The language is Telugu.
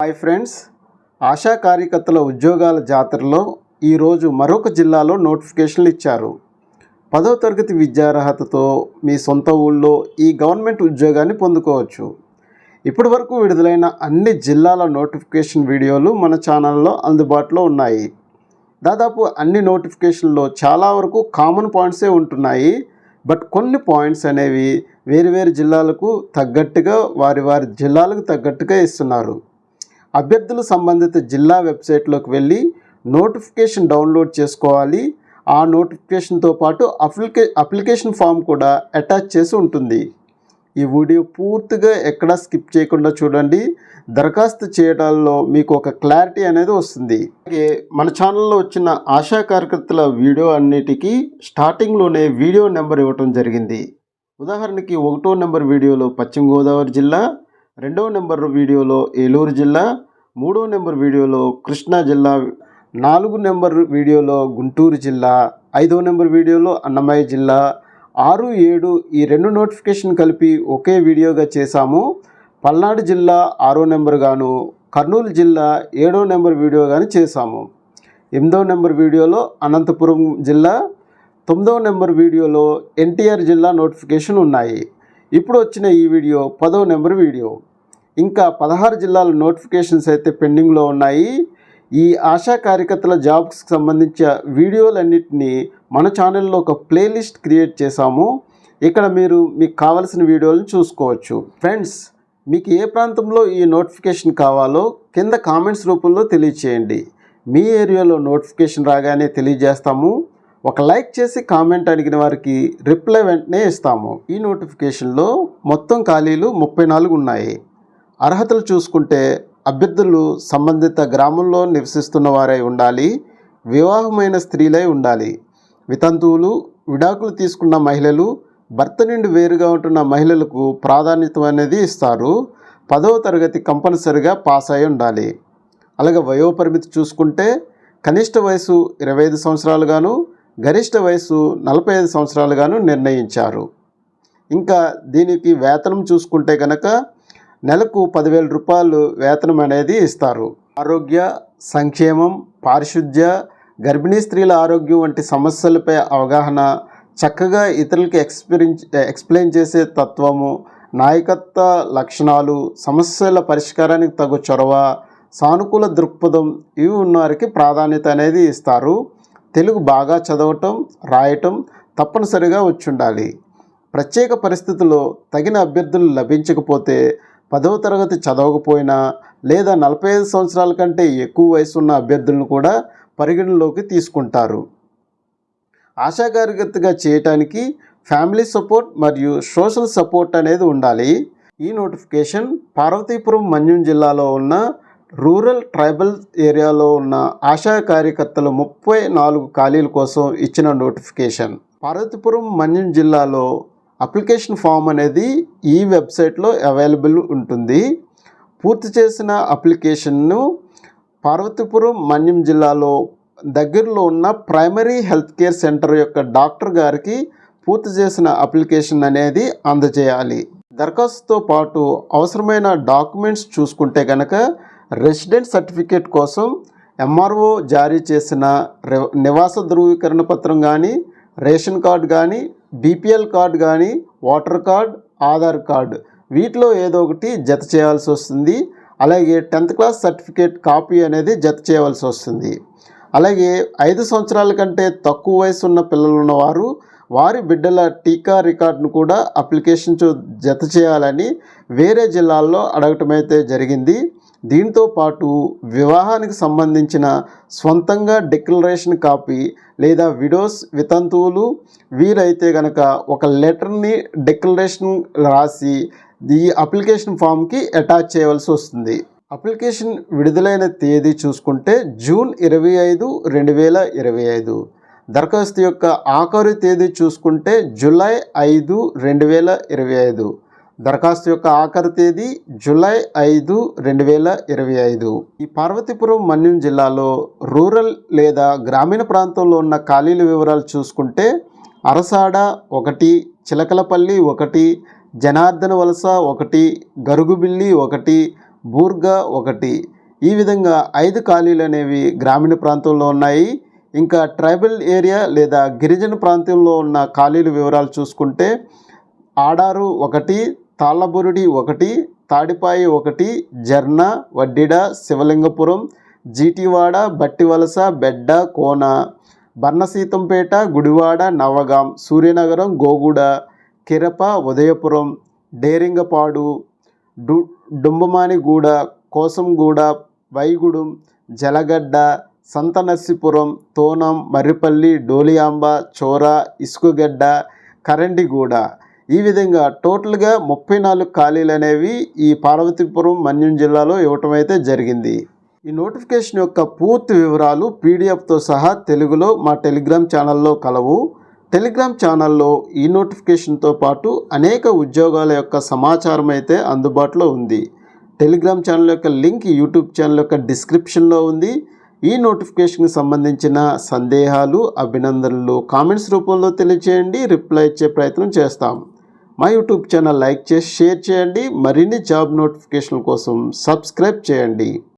హాయ్ ఫ్రెండ్స్, ఆశా కార్యకర్తల ఉద్యోగాల జాతరలో ఈరోజు మరొక జిల్లాలో నోటిఫికేషన్లు ఇచ్చారు. 10వ తరగతి విద్యార్హతతో మీ సొంత ఊళ్ళో ఈ గవర్నమెంట్ ఉద్యోగాన్ని పొందుకోవచ్చు. ఇప్పటి వరకు విడుదలైన అన్ని జిల్లాల నోటిఫికేషన్ వీడియోలు మన ఛానల్లో అందుబాటులో ఉన్నాయి. దాదాపు అన్ని నోటిఫికేషన్లో చాలా వరకు కామన్ పాయింట్సే ఉంటున్నాయి. బట్ కొన్ని పాయింట్స్ అనేవి వేరు జిల్లాలకు తగ్గట్టుగా వారి జిల్లాలకు తగ్గట్టుగా ఇస్తున్నారు. అభ్యర్థులు సంబంధిత జిల్లా వెబ్సైట్లోకి వెళ్ళి నోటిఫికేషన్ డౌన్లోడ్ చేసుకోవాలి. ఆ నోటిఫికేషన్తో పాటు అప్లికేషన్ ఫామ్ కూడా అటాచ్ చేసి ఉంటుంది. ఈ వీడియో పూర్తిగా ఎక్కడా స్కిప్ చేయకుండా చూడండి. దరఖాస్తు చేయడాల్లో మీకు ఒక క్లారిటీ అనేది వస్తుంది. అలాగే మన ఛానల్లో వచ్చిన ఆశా కార్యకర్తల వీడియో అన్నిటికీ స్టార్టింగ్లోనే వీడియో నెంబర్ ఇవ్వటం జరిగింది. ఉదాహరణకి 1వ నెంబర్ వీడియోలో పశ్చిమ గోదావరి జిల్లా, 2వ నెంబర్ వీడియోలో ఏలూరు జిల్లా, 3వ నెంబర్ వీడియోలో కృష్ణా జిల్లా, 4వ నెంబర్ వీడియోలో గుంటూరు జిల్లా, 5వ నెంబర్ వీడియోలో అన్నమయ్య జిల్లా, 6, 7 ఈ 2 నోటిఫికేషన్ కలిపి ఒకే వీడియోగా చేశాము. పల్నాడు జిల్లా 6వ నెంబర్ గాను, కర్నూలు జిల్లా 7వ నెంబర్ వీడియో గాను చేశాము. 8వ నెంబర్ వీడియోలో అనంతపురం జిల్లా, 9వ నెంబర్ వీడియోలో ఎన్టీఆర్ జిల్లా నోటిఫికేషన్ ఉన్నాయి. ఇప్పుడు వచ్చిన ఈ వీడియో 10వ నెంబర్ వీడియో. ఇంకా 16 జిల్లాల నోటిఫికేషన్స్ అయితే పెండింగ్లో ఉన్నాయి. ఈ ఆశా కార్యకర్తల జాబ్స్కి సంబంధించిన వీడియోలన్నింటినీ మన ఛానల్లో ఒక ప్లేలిస్ట్ క్రియేట్ చేశాము. ఇక్కడ మీకు కావాల్సిన వీడియోలను చూసుకోవచ్చు. ఫ్రెండ్స్, మీకు ఏ ప్రాంతంలో ఈ నోటిఫికేషన్ కావాలో కింద కామెంట్స్ రూపంలో తెలియచేయండి. మీ ఏరియాలో నోటిఫికేషన్ రాగానే తెలియజేస్తాము. ఒక లైక్ చేసి కామెంట్ అడిగిన వారికి రిప్లై వెంటనే ఇస్తాము. ఈ నోటిఫికేషన్లో మొత్తం ఖాళీలు 34 ఉన్నాయి. అర్హతలు చూసుకుంటే అభ్యర్థులు సంబంధిత గ్రామంలో నివసిస్తున్న వారై ఉండాలి, వివాహమైన స్త్రీలై ఉండాలి, వితంతువులు, విడాకులు తీసుకున్న మహిళలు, భర్త నుండి వేరుగా ఉంటున్న మహిళలకు ప్రాధాన్యత అనేది ఇస్తారు. 10వ తరగతి కంపల్సరిగా పాస్ అయి ఉండాలి. అలాగే వయోపరిమితి చూసుకుంటే కనిష్ట వయసు 25 సంవత్సరాలుగాను, గరిష్ట వయసు 45 సంవత్సరాలుగాను నిర్ణయించారు. ఇంకా దీనికి వేతనం చూసుకుంటే కనుక నెలకు 10,000 రూపాయలు వేతనం అనేది ఇస్తారు. ఆరోగ్య, సంక్షేమం, పారిశుద్ధ్య, గర్భిణీ స్త్రీల ఆరోగ్యం వంటి సమస్యలపై అవగాహన, చక్కగా ఇతరులకి ఎక్స్ప్లెయిన్ చేసే తత్వము, నాయకత్వ లక్షణాలు, సమస్యల పరిష్కారానికి తగు చొరవ, సానుకూల దృక్పథం ఇవి ఉన్నవారికి ప్రాధాన్యత అనేది ఇస్తారు. తెలుగు బాగా చదవటం, రాయటం తప్పనిసరిగా వచ్చి ఉండాలి. ప్రత్యేక పరిస్థితుల్లో తగిన అభ్యర్థులు లభించకపోతే 10వ తరగతి చదవకపోయినా లేదా 45 సంవత్సరాల కంటే ఎక్కువ వయసు ఉన్న అభ్యర్థులను కూడా పరిగణలోకి తీసుకుంటారు. ఆశా కార్యకర్తగా చేయటానికి ఫ్యామిలీ సపోర్ట్ మరియు సోషల్ సపోర్ట్ అనేది ఉండాలి. ఈ నోటిఫికేషన్ పార్వతీపురం మన్యం జిల్లాలో ఉన్న రూరల్ ట్రైబల్ ఏరియాలో ఉన్న ఆశా కార్యకర్తల 34 ఖాళీల కోసం ఇచ్చిన నోటిఫికేషన్. పార్వతీపురం మన్యం జిల్లాలో అప్లికేషన్ ఫామ్ అనేది ఈ వెబ్సైట్లో అవైలబుల్ ఉంటుంది. పూర్తి చేసిన అప్లికేషన్ను పార్వతీపురం మన్యం జిల్లాలో దగ్గరలో ఉన్న ప్రైమరీ హెల్త్ కేర్ సెంటర్ యొక్క డాక్టర్ గారికి పూర్తి చేసిన అప్లికేషన్ అనేది అందజేయాలి. దరఖాస్తుతో పాటు అవసరమైన డాక్యుమెంట్స్ చూసుకుంటే కనుక రెసిడెంట్ సర్టిఫికేట్ కోసం ఎంఆర్ఓ జారీ చేసిన నివాస ధృవీకరణ పత్రం కానీ, రేషన్ కార్డు కానీ, బీపీఎల్ కార్డు కానీ, ఓటర్ కార్డ్, ఆధార్ కార్డు వీటిలో ఏదో ఒకటి జత చేయాల్సి వస్తుంది. అలాగే 10th క్లాస్ సర్టిఫికేట్ కాపీ అనేది జత చేయవలసి వస్తుంది. అలాగే 5 సంవత్సరాల కంటే తక్కువ వయసు ఉన్న పిల్లలు ఉన్నవారు వారి బిడ్డల టీకా రికార్డును కూడా అప్లికేషన్ జత చేయాలని వేరే జిల్లాల్లో అడగటమైతే జరిగింది. దీంతో పాటు వివాహానికి సంబంధించిన స్వంతంగా డిక్లరేషన్ కాపీ లేదా విడోస్, వితంతువులు వీరైతే కనుక ఒక లెటర్ని డిక్లరేషన్ రాసి ఈ అప్లికేషన్ ఫామ్కి అటాచ్ చేయవలసి వస్తుంది. అప్లికేషన్ విడుదలైన తేదీ చూసుకుంటే జూన్ 25, 2025. దరఖాస్తు యొక్క ఆఖరి తేదీ చూసుకుంటే జూలై 5, 2025. దరఖాస్తు యొక్క ఆఖరి తేదీ జూలై 5, 2025. ఈ పార్వతీపురం మన్యం జిల్లాలో రూరల్ లేదా గ్రామీణ ప్రాంతంలో ఉన్న ఖాళీల వివరాలు చూసుకుంటే అరసాడ 1, చిలకలపల్లి 1, జనార్దన వలస 1, గరుగుబిల్లి 1, బూర్గా 1. ఈ విధంగా 5 ఖాళీలు అనేవి గ్రామీణ ప్రాంతంలో ఉన్నాయి. ఇంకా ట్రైబల్ ఏరియా లేదా గిరిజన ప్రాంతంలో ఉన్న ఖాళీల వివరాలు చూసుకుంటే ఆడారు 1, తాళ్ళబురుడి 1, తాడిపాయి 1, జర్న, వడ్డిడ, శివలింగపురం, జీటివాడ, బట్టివలస, బెడ్డ, కోన, బన్నసీతంపేట, గుడివాడ, నవగాం, సూర్యనగరం, గోగూడ, కిరప, ఉదయపురం, డేరింగపాడు, డుంబమానిగూడ, కోసంగూడ, వైగుడం, జలగడ్డ, సంతనర్సిపురం, తోనం, మర్రిపల్లి, డోలియాంబ, చోర, ఇసుకగడ్డ, కరండిగూడ. ఈ విధంగా టోటల్గా 34 ఖాళీలు అనేవి ఈ పార్వతీపురం మన్యం జిల్లాలో ఇవ్వటం అయితే జరిగింది. ఈ నోటిఫికేషన్ యొక్క పూర్తి వివరాలు పీడిఎఫ్తో సహా తెలుగులో మా టెలిగ్రామ్ ఛానల్లో కలవు. టెలిగ్రామ్ ఛానల్లో ఈ నోటిఫికేషన్తో పాటు అనేక ఉద్యోగాల యొక్క సమాచారం అయితే అందుబాటులో ఉంది. టెలిగ్రామ్ ఛానల్ యొక్క లింక్ యూట్యూబ్ ఛానల్ యొక్క డిస్క్రిప్షన్లో ఉంది. ఈ నోటిఫికేషన్కి సంబంధించిన సందేహాలు, అభినందనలు కామెంట్స్ రూపంలో తెలియచేయండి. రిప్లై ఇచ్చే ప్రయత్నం చేస్తాం. మా యూట్యూబ్ ఛానల్ లైక్ చేసి షేర్ చేయండి. మరిన్ని జాబ్ నోటిఫికేషన్ల కోసం సబ్స్క్రైబ్ చేయండి.